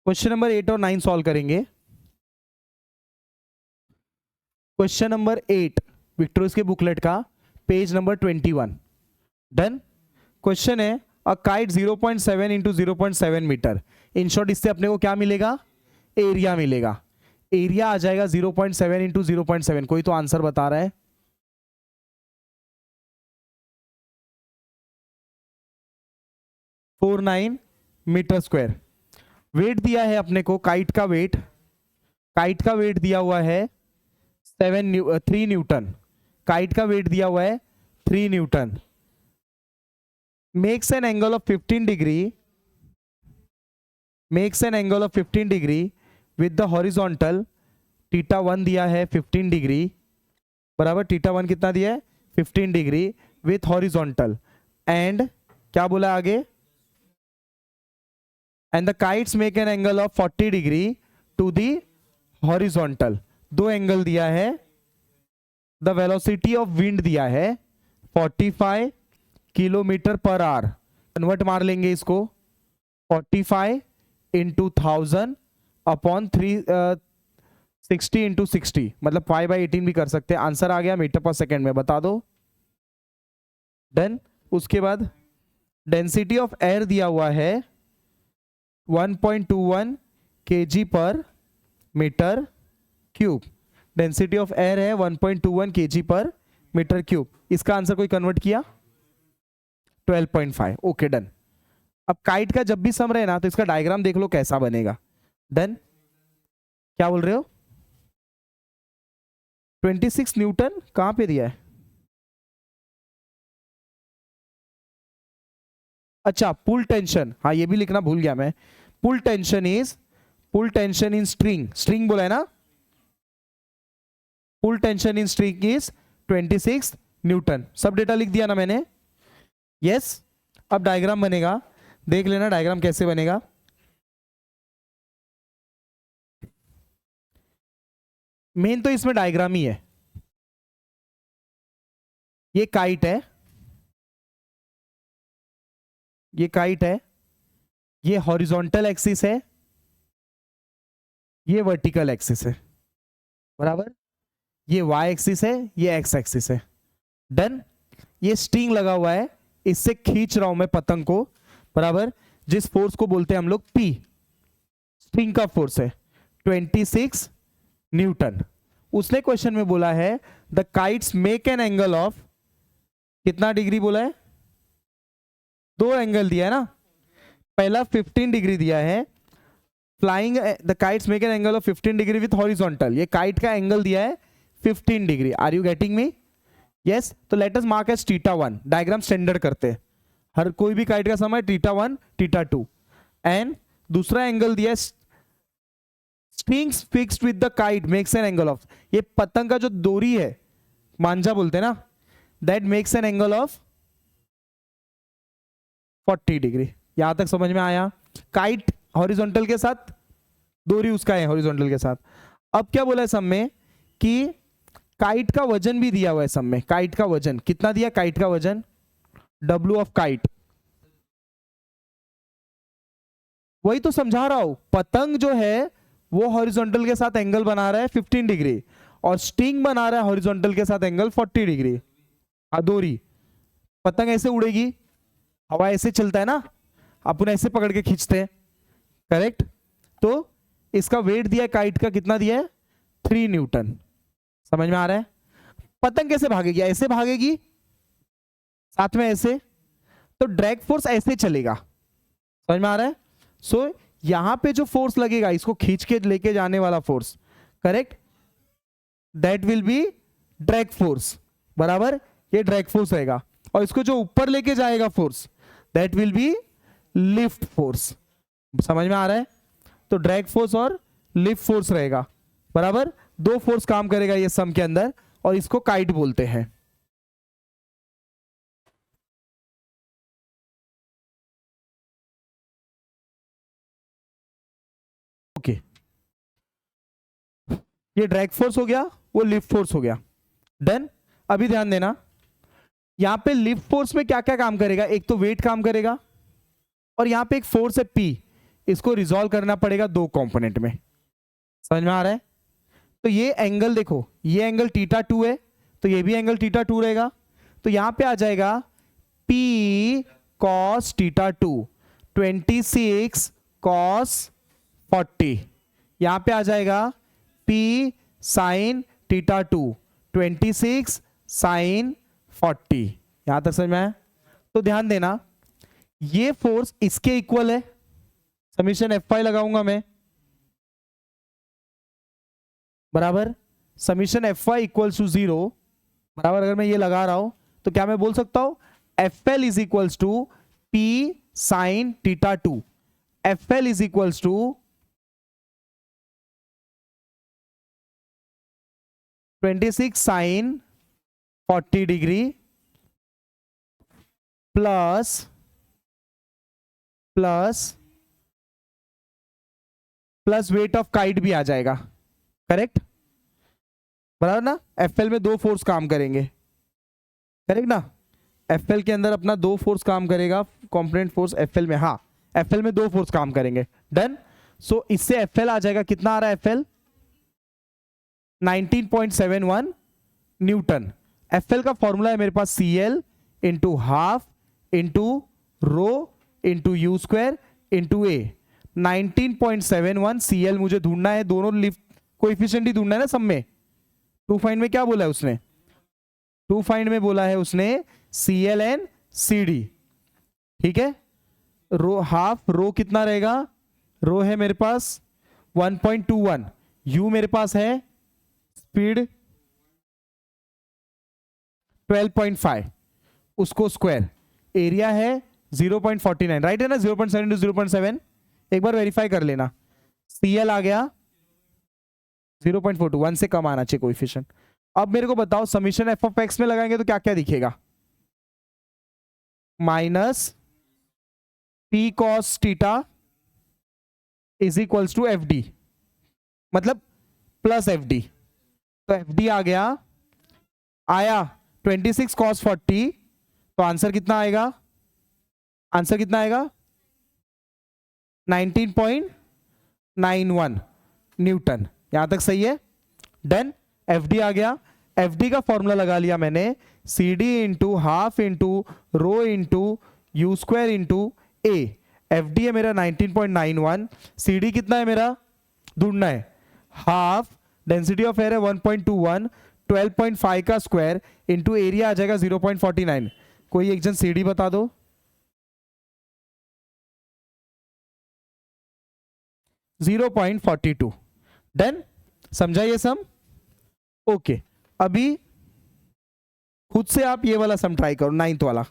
Question number 8 और 9 solve करेंगे। Question number 8 victorious के बुकलेट का पेज नंबर 21। डन। क्वेश्चन है a kite 0.7 into 0.7 metre. In short इससे अपने को क्या मिलेगा? एरिया मिलेगा। एरिया आ जाएगा 0.7 इंटू 0.7। कोई तो आंसर बता रहा है? (49 मीटर स्क्वायर। वेट दिया है अपने को काइट का वेट। काइट का वेट दिया हुआ है 3 न्यूटन। काइट का वेट दिया हुआ है 3 Newton. Makes an angle of 15 degree. Makes an angle of 15 degree with the horizontal. Theta 1 दिया है 15 डिग्री बराबर। थीटा 1 कितना दिया है? 15 डिग्री विथ हॉरिजॉन्टल। एंड क्या बोला आगे? And the kites make an angle of 40 degree to the horizontal. दो एंगल दिया है। द वेलोसिटी ऑफ विंड दिया है 45 किलोमीटर पर आवर। कन्वर्ट मार लेंगे इसको। 45 इंटू 1000 अपॉन 60 इंटू 60 मतलब 5/18 भी कर सकते हैं। आंसर आ गया मीटर पर सेकेंड में। बता दो। डन। उसके बाद डेंसिटी ऑफ एयर दिया हुआ है 1.21 kg per metre cube. Density of air है 1.21 kg पर मीटर क्यूब। इसका आंसर कोई कन्वर्ट किया? 12.5। Okay done. अब काइट का जब भी सम रहे ना तो इसका डायग्राम देख लो कैसा बनेगा। डन। क्या बोल रहे हो? 26 न्यूटन कहां पे दिया है? अच्छा, पुल टेंशन। हाँ ये भी लिखना भूल गया मैं। Pull tension in string. String बोला है ना? Pull tension in string is 26 newton. सब डेटा लिख दिया ना मैंने? यस। अब डायग्राम बनेगा, देख लेना डायग्राम कैसे बनेगा। मेन तो इसमें डायग्राम ही है। ये काइट है, ये काइट है, ये हॉरिजॉन्टल एक्सिस है, ये वर्टिकल एक्सिस है बराबर। ये वाई एक्सिस है, ये एक्स एक्सिस है। डन। ये स्ट्रिंग लगा हुआ है, इससे खींच रहा हूं मैं पतंग को बराबर। जिस फोर्स को बोलते हैं हम लोग पी। स्ट्रिंग का फोर्स है 26 न्यूटन। उसने क्वेश्चन में बोला है the kites make an angle of कितना डिग्री बोला है? दो एंगल दिया है ना। पहला 15 डिग्री दिया है। Flying the kites make an angle of 15 degree with horizontal. ये काइट का एंगल दिया है 15 degree. Are you getting me? Yes. तो let us mark as theta 1। Diagram standard करते हैं। हर कोई भी काइट का समय थीटा 1 थीटा 2। एंड दूसरा एंगल दिया है strings fixed with the kite makes an angle of. ये पतंग का जो डोरी है, मांझा बोलते हैं ना, that makes an angle of 40 degree. यहां तक समझ में आया? काइट हॉरिजॉन्टल के साथ, डोरी उसका है हॉरिजॉन्टल के साथ। अब क्या बोला है सब में कि काइट का वजन भी दिया हुआ है सब में। काइट का वजन कितना दिया? काइट का वजन W ऑफ काइट। वही तो समझा रहा हूं। पतंग जो है वो हॉरिजॉन्टल के साथ एंगल बना रहा है 15 डिग्री और स्टिंग बना रहा है हॉरिजॉन्टल के साथ एंगल 40 डिग्री। डोरी, पतंग ऐसे उड़ेगी, हवा ऐसे चलता है ना, अपन ऐसे पकड़ के खींचते हैं, करेक्ट? तो इसका वेट दिया है काइट का, कितना दिया है? 3 न्यूटन। समझ में आ रहा है? पतंग कैसे भागेगी? ऐसे भागेगी, साथ में ऐसे, तो ड्रैग फोर्स ऐसे चलेगा। समझ में आ रहा है? सो यहां पे जो फोर्स लगेगा, इसको खींच के लेके जाने वाला force, correct, that will be drag force बराबर। ये ड्रैग फोर्स रहेगा। और इसको जो ऊपर लेके जाएगा force, that will be lift force. समझ में आ रहा है? तो ड्रैग फोर्स और लिफ्ट फोर्स रहेगा बराबर। दो फोर्स काम करेगा ये सम के अंदर, और इसको काइट बोलते हैं। ओके, ये ड्रैग फोर्स हो गया, वो लिफ्ट फोर्स हो गया। डन। अभी ध्यान देना, यहां पे लिफ्ट फोर्स में क्या क्या काम करेगा? एक तो वेट काम करेगा, और यहां पे एक फोर्स है P। इसको रिजॉल्व करना पड़ेगा दो कंपोनेंट में। समझ में आ रहा है? तो ये एंगल देखो, ये एंगल थीटा 2 है, तो ये भी एंगल थीटा 2 रहेगा। तो यहां पे आ जाएगा P cos थीटा 2, 26 cos 40। यहां पे आ जाएगा P sin थीटा 2, 26 sin 40। यहां तक समझ में आया? तो ध्यान देना, ये फोर्स इसके इक्वल है, समीशन Fy लगाऊंगा मैं, बराबर समीशन Fy इक्वल्स टू 0, बराबर। अगर मैं ये लगा रहा हूं तो क्या मैं बोल सकता हूं FL is equals to P sin theta 2, FL is equals टू 26 sin 40 degree plus weight of kite भी आ जाएगा, करेक्ट, बराबर ना। FL में दो फोर्स काम करेंगे, करेक्ट ना। FL के अंदर अपना दो फोर्स काम करेगा, कंपोनेंट फोर्स FL में, हाँ FL में दो फोर्स काम करेंगे, डन। सो इससे FL आ जाएगा, कितना आ रहा है FL? 19.71 न्यूटन। FL का फॉर्मूला है मेरे पास CL into half into rho into you square into A. 19.71 CL मुझे ढूंढना है, दोनों लिफ्ट कोएफिशिएंट ही ढूंढना है ना सब में। टू फाइंड में क्या बोला है उसने? टू फाइंड में बोला है उसने CL एंड CD, ठीक है। रो हाफ, रो कितना रहेगा? रो है मेरे पास 1.21, यू मेरे पास है स्पीड 12.5, उसको स्क्वायर, एरिया है 0.49, राइट है ना, 0.7 टू 0.7। एक बार वेरीफाई कर लेना, CL आ गया 0.42, 1 से कम आना चाहिए कोएफिशिएंट। अब मेरे को बताओ समीशन F ऑफ X में लगाएंगे तो क्या क्या दिखेगा? Minus P cos theta is equals to FD, मतलब प्लस FD। तो FD आ गया, आया 26 cos 40, तो आंसर कितना आएगा? आंसर कितना आएगा? 19.91 न्यूटन। यहां तक सही है, डन। FD आ गया, FD का फॉर्मूला लगा लिया मैंने, CD into half into rho into you square into A. FD है मेरा 19.91, CD कितना है मेरा ढूंढना है, हाफ, डेंसिटी ऑफ एयर है 1.21, 12.5 का स्क्वायर इंटू एरिया आ जाएगा 0.49। कोई एक जन CD बता दो। .42, डन। समझा ये सम? ओके, अभी खुद से आप ये वाला सम ट्राई करो, 9th वाला।